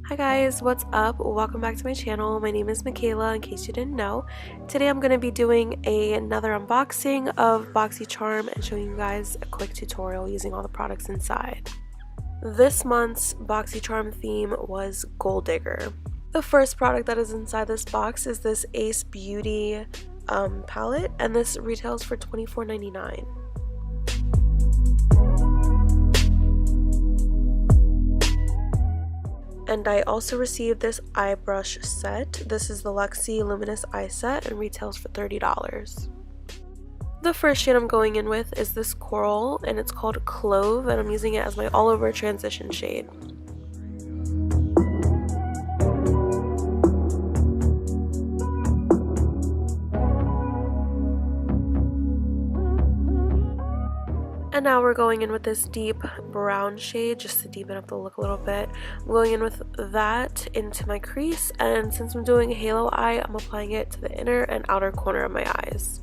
Hi guys, what's up? Welcome back to my channel. My name is Michaela, in case you didn't know. Today I'm going to be doing another unboxing of Boxycharm and showing you guys a quick tutorial using all the products inside. This month's Boxycharm theme was Gold Digger. The first product that is inside this box is this Ace Beauty palette, and this retails for $24.99. And I also received this eye brush set. This is the Luxie Luminous eye set and retails for $30. The first shade I'm going in with is this coral, and it's called Clove, and I'm using it as my all over transition shade. And now we're going in with this deep brown shade just to deepen up the look a little bit. I'm going in with that into my crease, and since I'm doing a halo eye, I'm applying it to the inner and outer corner of my eyes.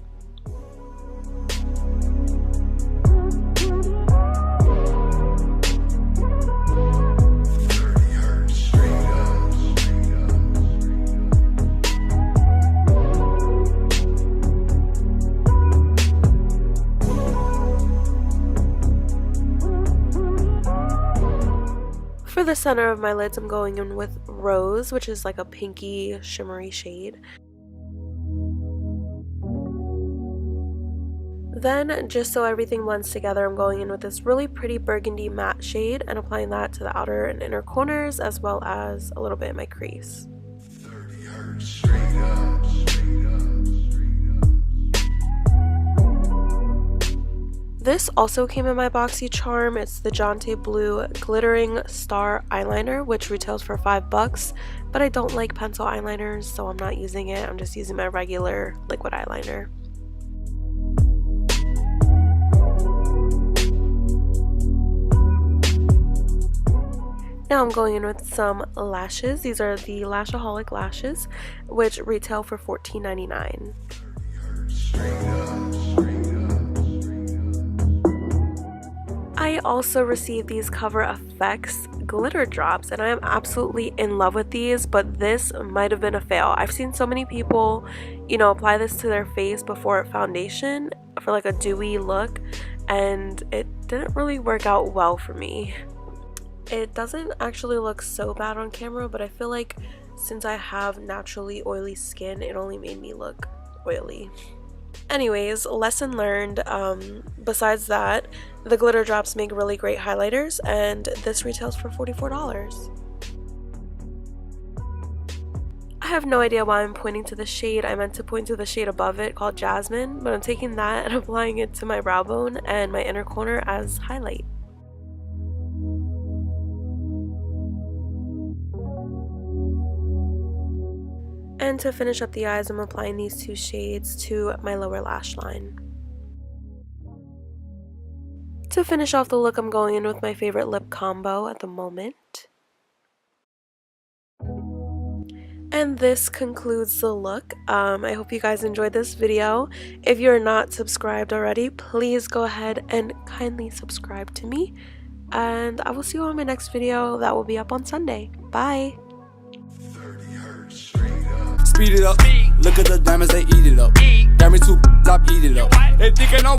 For the center of my lids, I'm going in with Rose, which is like a pinky shimmery shade. Then, just so everything blends together, I'm going in with this really pretty burgundy matte shade and applying that to the outer and inner corners as well as a little bit in my crease. This also came in my Boxycharm. It's the JonteBlu Glittering Star Eyeliner, which retails for $5, but I don't like pencil eyeliners, so I'm not using it. I'm just using my regular liquid eyeliner. Now I'm going in with some lashes. These are the Lashoholic Lashes, which retail for $14.99. I also received these Cover FX glitter drops, and I am absolutely in love with these, but this might have been a fail. I've seen so many people, apply this to their face before foundation for like a dewy look, and it didn't really work out well for me. It doesn't actually look so bad on camera, but I feel like since I have naturally oily skin, it only made me look oily. Anyways, lesson learned. Besides that, the glitter drops make really great highlighters, and this retails for $44. I have no idea why I'm pointing to the shade. I meant to point to the shade above it called Jasmine, but I'm taking that and applying it to my brow bone and my inner corner as highlight. And to finish up the eyes, I'm applying these two shades to my lower lash line. To finish off the look, I'm going in with my favorite lip combo at the moment. And this concludes the look. I hope you guys enjoyed this video. If you're not subscribed already, please go ahead and kindly subscribe to me. And I will see you on my next video that will be up on Sunday. Bye! Speed it up, look at the diamonds, they eat it up. Diamond 2, stop, eat it up. They thinking I'm